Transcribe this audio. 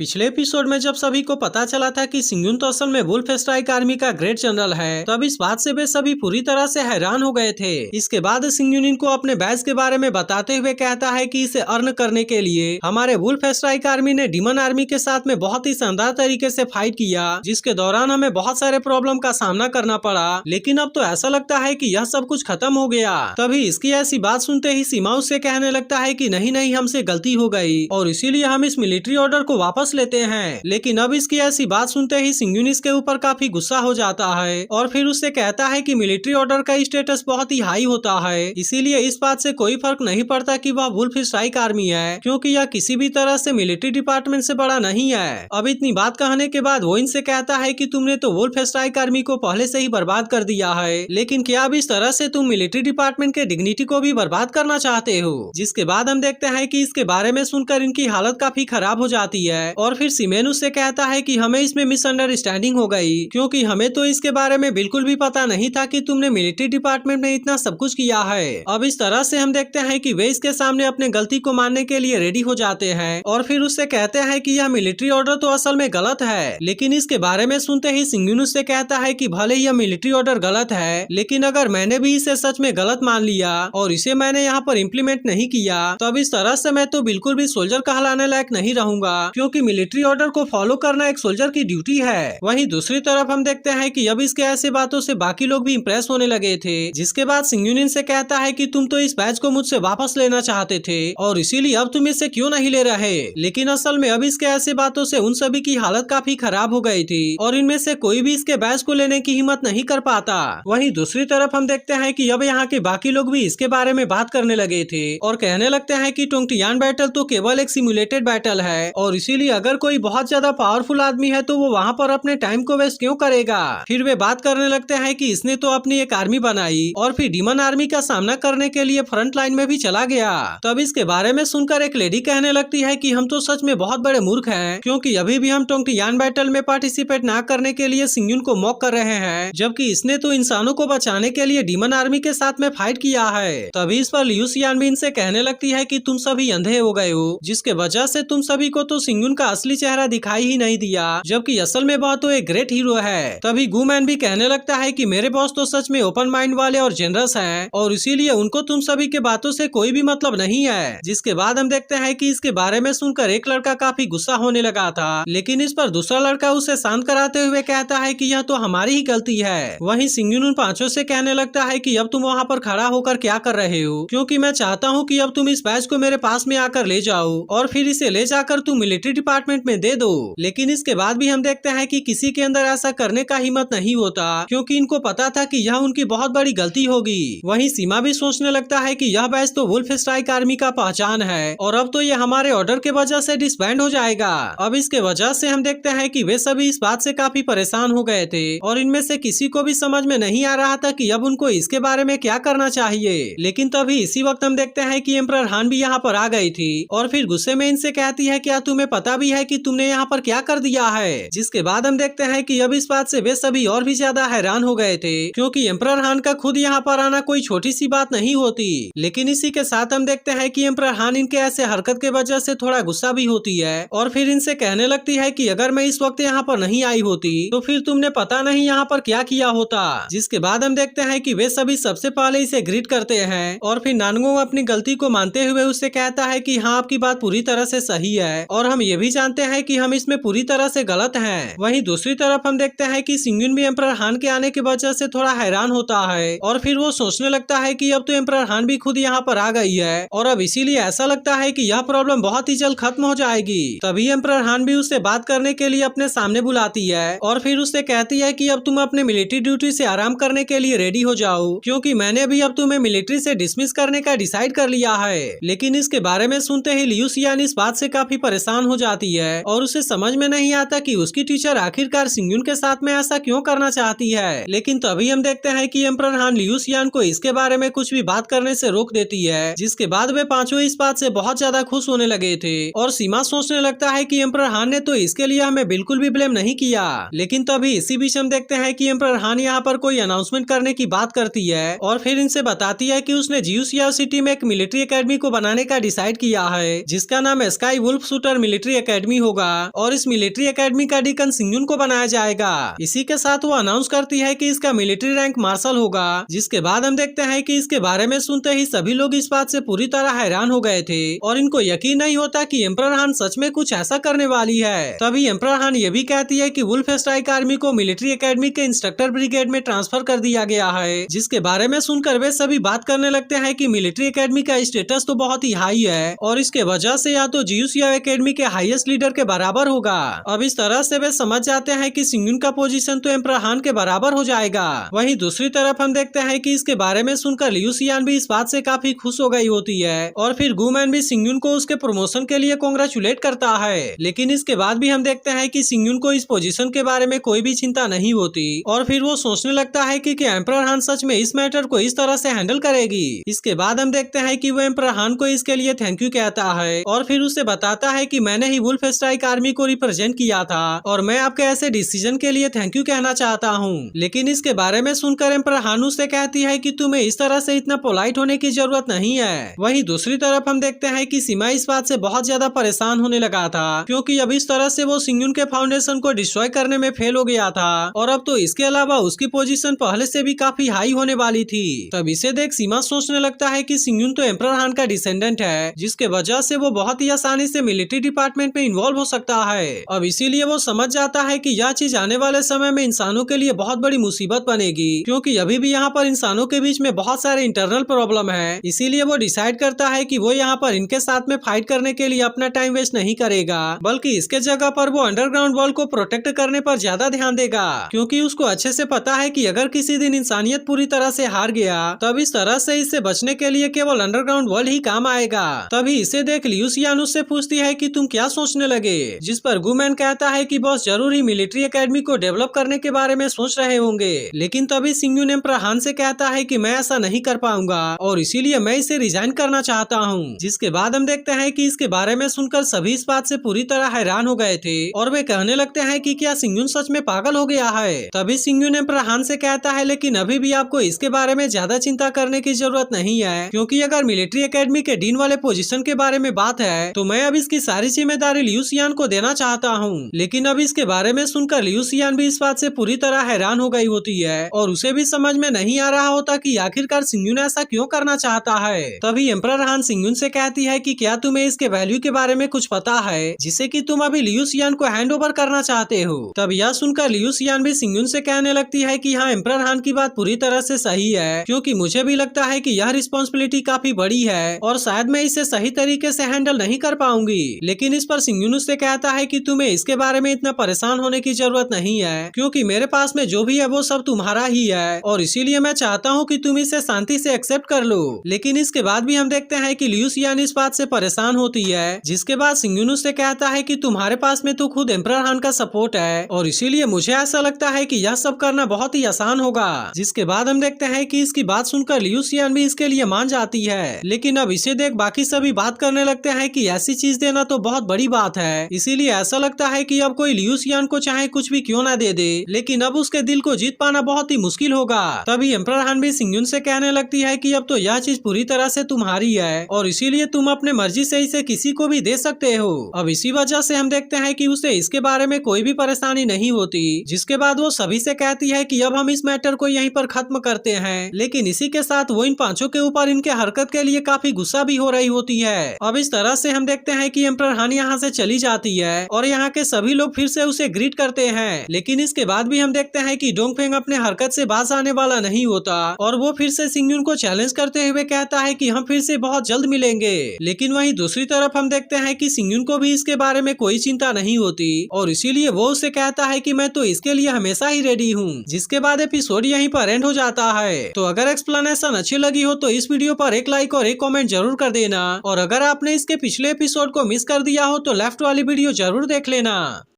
पिछले एपिसोड में जब सभी को पता चला था कि सिंगुन तो असल में वुल्फ स्ट्राइक आर्मी का ग्रेट जनरल है, तब इस बात से वे सभी पूरी तरह से हैरान हो गए थे। इसके बाद सिंगुन इनको अपने बैज के बारे में बताते हुए कहता है कि इसे अर्न करने के लिए हमारे वुल्फ स्ट्राइक आर्मी ने डीमन आर्मी के साथ में बहुत ही शानदार तरीके से फाइट किया, जिसके दौरान हमें बहुत सारे प्रॉब्लम का सामना करना पड़ा, लेकिन अब तो ऐसा लगता है कि यह सब कुछ खत्म हो गया। तभी इसकी ऐसी बात सुनते ही सीमा उससे कहने लगता है कि नहीं नहीं, हमसे गलती हो गई और इसीलिए हम इस मिलिट्री ऑर्डर को वापस लेते हैं। लेकिन अब इसकी ऐसी बात सुनते ही सिंगुन इसके ऊपर काफी गुस्सा हो जाता है और फिर उससे कहता है कि मिलिट्री ऑर्डर का स्टेटस बहुत ही हाई होता है, इसीलिए इस बात से कोई फर्क नहीं पड़ता कि वह वुल्फ स्ट्राइक आर्मी है, क्योंकि यह किसी भी तरह से मिलिट्री डिपार्टमेंट से बड़ा नहीं है। अब इतनी बात कहने के बाद वो इनसे कहता है कि तुमने तो वुल्फ स्ट्राइक आर्मी को पहले से ही बर्बाद कर दिया है, लेकिन क्या अब इस तरह से तुम मिलिट्री डिपार्टमेंट के डिग्निटी को भी बर्बाद करना चाहते हो। जिसके बाद हम देखते हैं कि इसके बारे में सुनकर इनकी हालत काफी खराब हो जाती है और फिर सीमेन उससे कहता है कि हमें इसमें मिसअंडरस्टैंडिंग हो गई, क्योंकि हमें तो इसके बारे में बिल्कुल भी पता नहीं था कि तुमने मिलिट्री डिपार्टमेंट में इतना सब कुछ किया है। अब इस तरह से हम देखते हैं कि वे इसके सामने अपने गलती को मानने के लिए रेडी हो जाते हैं और फिर उससे कहते हैं कि यह मिलिट्री ऑर्डर तो असल में गलत है। लेकिन इसके बारे में सुनते ही सिंगुन उससे कहता है कि भले यह मिलिट्री ऑर्डर गलत है, लेकिन अगर मैंने भी इसे सच में गलत मान लिया और इसे मैंने यहाँ पर इम्प्लीमेंट नहीं किया, तो अब इस तरह से मैं तो बिल्कुल भी सोल्जर कहलाने लायक नहीं रहूंगा, क्योंकि मिलिट्री ऑर्डर को फॉलो करना एक सोल्जर की ड्यूटी है। वहीं दूसरी तरफ हम देखते हैं कि अब इसके ऐसे बातों से बाकी लोग भी इम्प्रेस होने लगे थे। जिसके बाद सिंगुन इनसे कहता है कि तुम तो इस बैच को मुझसे वापस लेना चाहते थे और इसीलिए अब तुम इसे क्यों नहीं ले रहे। लेकिन असल में अब इसके ऐसे बातों से उन सभी की हालत काफी खराब हो गई थी और इनमें से कोई भी इसके बैच को लेने की हिम्मत नहीं कर पाता। वहीं दूसरी तरफ हम देखते हैं कि अब यहाँ के बाकी लोग भी इसके बारे में बात करने लगे थे और कहने लगते हैं कि टोंगटियान बैटल तो केवल एक सिमुलेटेड बैटल है और इसीलिए अगर कोई बहुत ज्यादा पावरफुल आदमी है तो वो वहाँ पर अपने टाइम को वेस्ट क्यों करेगा। फिर वे बात करने लगते हैं कि इसने तो अपनी एक आर्मी बनाई और फिर डीमन आर्मी का सामना करने के लिए फ्रंट लाइन में भी चला गया। तब इसके बारे में सुनकर एक लेडी कहने लगती है कि हम तो सच में बहुत बड़े मूर्ख हैं, क्योंकि अभी भी हम टोंगटियान बैटल में पार्टिसिपेट ना करने के लिए सिंगुन को मॉक कर रहे हैं, जबकि इसने तो इंसानों को बचाने के लिए डीमन आर्मी के साथ में फाइट किया है। तभी इस पर लियू शियान भी इनसे कहने लगती है कि तुम सभी अंधे हो गए हो, जिसके वजह से तुम सभी को तो सिंगुन का असली चेहरा दिखाई ही नहीं दिया, जबकि असल में वह तो एक ग्रेट हीरो है। तभी गुमैन भी कहने लगता है कि मेरे बॉस तो सच में ओपन माइंड वाले और जेनरस हैं और इसीलिए उनको तुम सभी के बातों से कोई भी मतलब नहीं है। जिसके बाद हम देखते हैं कि इसके बारे में सुनकर एक लड़का काफी गुस्सा होने लगा था, लेकिन इस पर दूसरा लड़का उसे शांत कराते हुए कहता है कि यह तो हमारी ही गलती है। वहीं सिंगुन उन पांचों से कहने लगता है कि अब तुम वहाँ पर खड़ा होकर क्या कर रहे हो, क्योंकि मैं चाहता हूँ कि अब तुम इस बैच को मेरे पास में आकर ले जाओ और फिर इसे ले जाकर तुम मिलिट्री डिपार्टमेंट में दे दो। लेकिन इसके बाद भी हम देखते हैं कि किसी के अंदर ऐसा करने का हिम्मत नहीं होता, क्योंकि इनको पता था कि यह उनकी बहुत बड़ी गलती होगी। वहीं सीमा भी सोचने लगता है कि यह बैच तो वुल्फ स्ट्राइक आर्मी का पहचान है और अब तो ये हमारे ऑर्डर के वजह से डिसबैंड हो जाएगा। अब इसके वजह से हम देखते हैं कि वे सभी इस बात से काफी परेशान हो गए थे और इनमें से किसी को भी समझ में नहीं आ रहा था कि अब उनको इसके बारे में क्या करना चाहिए। लेकिन तभी इसी वक्त हम देखते हैं कि एम्परर हान भी यहाँ पर आ गई थी और फिर गुस्से में इनसे कहती है क्या तुम्हें पता भी है कि तुमने यहाँ पर क्या कर दिया है। जिसके बाद हम देखते हैं कि अब इस बात से वे सभी और भी ज्यादा हैरान हो गए थे, क्योंकि एम्परर हान का खुद यहाँ पर आना कोई छोटी सी बात नहीं होती। लेकिन इसी के साथ हम देखते हैं कि एम्परर हान इनके ऐसे हरकत के वजह से थोड़ा गुस्सा भी होती है और फिर इनसे कहने लगती है कि अगर मैं इस वक्त यहाँ पर नहीं आई होती तो फिर तुमने पता नहीं यहाँ पर क्या किया होता। जिसके बाद हम देखते हैं कि वे सभी सबसे पहले इसे ग्रीट करते हैं और फिर नानगो अपनी गलती को मानते हुए उससे कहता है कि हाँ, आपकी बात पूरी तरह से सही है और हम ये भी जानते हैं कि हम इसमें पूरी तरह से गलत हैं। वहीं दूसरी तरफ हम देखते हैं कि सिंगुन भी एम्परर हान के आने की वजह से थोड़ा हैरान होता है और फिर वो सोचने लगता है कि अब तो एम्परर हान भी खुद यहाँ पर आ गई है और अब इसीलिए ऐसा लगता है कि यह प्रॉब्लम बहुत ही जल्द खत्म हो जाएगी। तभी एम्परर हान भी उससे बात करने के लिए अपने सामने बुलाती है और फिर उससे कहती है कि अब तुम अपने मिलिट्री ड्यूटी से आराम करने के लिए रेडी हो जाओ, क्योंकि मैंने भी अब तुम्हें मिलिट्री से डिसमिस करने का डिसाइड कर लिया है। लेकिन इसके बारे में सुनते ही लियू शियान इस बात से काफी परेशान हो जाती है और उसे समझ में नहीं आता कि उसकी टीचर आखिरकार सिंगुन के साथ में ऐसा क्यों करना चाहती है। लेकिन तभी हम देखते हैं कि एम्परर हान लियू शियान को इसके बारे में कुछ भी बात करने से रोक देती है, जिसके बाद वे पांचों इस बात से बहुत ज्यादा खुश होने लगे थे और सीमा सोचने लगता है कि एम्परर हान ने तो इसके लिए हमें बिल्कुल भी ब्लेम नहीं किया। लेकिन तभी इसी बीच हम देखते हैं कि एम्परर हान यहाँ पर कोई अनाउंसमेंट करने की बात करती है और फिर इनसे बताती है कि उसने जियूसिया सिटी में एक मिलिट्री एकेडमी को बनाने का डिसाइड किया है, जिसका नाम Sky Wolf Shooter Military Academy होगा और इस मिलिट्री एकेडमी का डीकन सिंगयुन को बनाया जाएगा। इसी के साथ वो अनाउंस करती है कि इसका मिलिट्री रैंक मार्शल होगा। जिसके बाद हम देखते हैं कि इसके बारे में सुनते ही सभी लोग इस बात से पूरी तरह हैरान हो गए थे और इनको यकीन नहीं होता कि एम्परर हान सच में कुछ ऐसा करने वाली है। तभी एम्परर हान ये भी कहती है कि वुल्फ स्ट्राइक आर्मी को मिलिट्री एकेडमी के इंस्ट्रक्टर ब्रिगेड में ट्रांसफर कर दिया गया है। जिसके बारे में सुनकर वे सभी बात करने लगते हैं कि मिलिट्री एकेडमी का स्टेटस तो बहुत ही हाई है और इसके वजह से या तो जियूसिया एकेडमी के हाईएस्ट लीडर के बराबर होगा। अब इस तरह से वे समझ जाते हैं कि सिंगयुन का पोजीशन तो एम्परर हान के बराबर हो जाएगा। वहीं दूसरी तरफ हम देखते हैं कि इसके बारे में सुनकर लियू सियान भी इस बात से काफी खुश हो गई होती है और फिर गुमैन भी सिंगयुन को उसके प्रमोशन के लिए कांग्रेचुलेट करता है। लेकिन इसके बाद भी हम देखते हैं कि सिंगयुन को इस पोजीशन के बारे में कोई भी चिंता नहीं होती और फिर वो सोचने लगता है कि एम्परर हान सच में इस मैटर को इस तरह से हैंडल करेगी। इसके बाद हम देखते हैं कि वो एम्परर हान को इसके लिए थैंक यू कहता है और फिर उसे बताता है कि मैंने ही वुल्फ स्ट्राइक आर्मी को रिप्रेजेंट किया था और मैं आपके ऐसे डिसीजन के लिए थैंक यू कहना चाहता हूँ। लेकिन इसके बारे में सुनकर एम्परर हान उससे कहती है कि तुम्हें इस तरह से इतना पोलाइट होने की जरूरत नहीं है। वहीं दूसरी तरफ हम देखते हैं कि सीमा इस बात से बहुत ज्यादा परेशान होने लगा था क्योंकि अब इस तरह से वो सिंगयुन के फाउंडेशन को डिस्ट्रॉय करने में फेल हो गया था और अब तो इसके अलावा उसकी पोजीशन पहले से भी काफी हाई होने वाली थी। तब इसे देख सीमा सोचने लगता है कि सिंगयुन तो एम्परर हान का डिसेंडेंट है जिसके वजह से वो बहुत ही आसानी से मिलिट्री डिपार्टमेंट में इन्वॉल्व हो सकता है। अब इसीलिए वो समझ जाता है कि यह चीज आने वाले समय में इंसानों के लिए बहुत बड़ी मुसीबत बनेगी क्योंकि अभी भी यहाँ पर इंसानों के बीच में बहुत सारे इंटरनल प्रॉब्लम है। इसीलिए वो डिसाइड करता है कि वो यहाँ पर इनके साथ में फाइट करने के लिए अपना टाइम वेस्ट नहीं करेगा बल्कि इसके जगह पर वो अंडरग्राउंड वर्ल्ड को प्रोटेक्ट करने पर ज्यादा ध्यान देगा क्योंकि उसको अच्छे से पता है कि अगर किसी दिन इंसानियत पूरी तरह से हार गया तब इस तरह से इससे बचने के लिए केवल अंडरग्राउंड वर्ल्ड ही काम आएगा। तभी इसे देख लियू सियान उससे पूछती है कि तुम क्या सोचने लगे, जिस पर गुमैन कहता है कि बॉस जरूर ही मिलिट्री एकेडमी को डेवलप करने के बारे में सोच रहे होंगे। लेकिन तभी सिंगयुन एम्परर हान से कहता है कि मैं ऐसा नहीं कर पाऊंगा और इसीलिए मैं इसे रिजाइन करना चाहता हूँ। जिसके बाद हम देखते हैं कि इसके बारे में सुनकर सभी इस बात से पूरी तरह हैरान हो गए थे और वे कहने लगते हैं कि क्या सिंगयुन सच में पागल हो गया है। तभी सिंगयुन एम्परर हान से कहता है लेकिन अभी भी आपको इसके बारे में ज्यादा चिंता करने की जरूरत नहीं है क्योंकि अगर मिलिट्री एकेडमी के डीन वाले पोजीशन के बारे में बात है तो मैं अब इसकी सारी जिम्मेदारी लियू सियान को देना चाहता हूँ। लेकिन अब इसके बारे में सुनकर लियू सियान भी इस बात से पूरी तरह हैरान हो गई होती है और उसे भी समझ में नहीं आ रहा होता कि आखिरकार सिंगयुन ऐसा क्यों करना चाहता है। तभी एम्परर हान सिंगयुन से कहती है कि क्या तुम्हें इसके वैल्यू के बारे में कुछ पता है जिसे कि तुम अभी लियू सियान को हैंड ओवर करना चाहते हो। तब यह सुनकर लियू सियान भी सिंगयुन से कहने लगती है कि हाँ, एम्परर हान की बात पूरी तरह से सही है क्योंकि मुझे भी लगता है कि यह रिस्पॉन्सिबिलिटी काफी बड़ी है और शायद मैं इसे सही तरीके से हैंडल नहीं कर पाऊंगी। लेकिन इस पर सिंगयुन उससे कहता है कि तुम्हें इसके बारे में इतना परेशान होने की जरूरत नहीं है क्योंकि मेरे पास में जो भी है वो सब तुम्हारा ही है और इसीलिए मैं चाहता हूँ कि तुम इसे शांति से एक्सेप्ट कर लो। लेकिन इसके बाद भी हम देखते हैं कि लियू सियान इस बात से परेशान होती है। जिसके बाद सिंगयुन उससे कहता है कि तुम्हारे पास में तो खुद एम्परर हान का सपोर्ट है और इसीलिए मुझे ऐसा लगता है कि यह सब करना बहुत ही आसान होगा। जिसके बाद हम देखते हैं कि इसकी बात सुनकर लियू सियान भी इसके लिए मान जाती है। लेकिन अब इसे देख बाकी सभी बात करने लगते हैं कि ऐसी चीज देना तो बहुत बड़ी बात है, इसीलिए ऐसा लगता है कि अब कोई लियू सियान को चाहे कुछ भी क्यों ना दे दे लेकिन अब उसके दिल को जीत पाना बहुत ही मुश्किल होगा। तभी एम्परर हान भी सिंगयुन से कहने लगती है कि अब तो यह चीज पूरी तरह से तुम्हारी है और इसीलिए तुम अपने मर्जी से इसे किसी को भी दे सकते हो। अब इसी वजह से हम देखते हैं कि उसे इसके बारे में कोई भी परेशानी नहीं होती। जिसके बाद वो सभी से कहती है कि अब हम इस मैटर को यहीं पर खत्म करते हैं। लेकिन इसी के साथ वो इन पांचों के ऊपर इनके हरकत के लिए काफी गुस्सा भी हो रही होती है। अब इस तरह से हम देखते हैं कि एम्परर हान यहाँ से चली जाती है और यहाँ के सभी लोग फिर से उसे ग्रीट करते हैं। लेकिन इसके बाद भी हम देखते हैं कि डोंगफेंग अपने हरकत से बाज आने वाला नहीं होता और वो फिर से सिंगयुन को चैलेंज करते हुए कहता है कि हम फिर से बहुत जल्द मिलेंगे। लेकिन वहीं दूसरी तरफ हम देखते हैं कि सिंगयुन को भी इसके बारे में कोई चिंता नहीं होती और इसीलिए वो उसे कहता है कि मैं तो इसके लिए हमेशा ही रेडी हूँ। जिसके बाद एपिसोड यहीं पर एंड हो जाता है। तो अगर एक्सप्लेनेशन अच्छी लगी हो तो इस वीडियो पर एक लाइक और एक कमेंट जरूर कर देना और अगर आपने इसके पिछले एपिसोड को मिस कर दिया हो तो लेफ्ट वाली वीडियो जरूर देख लेना।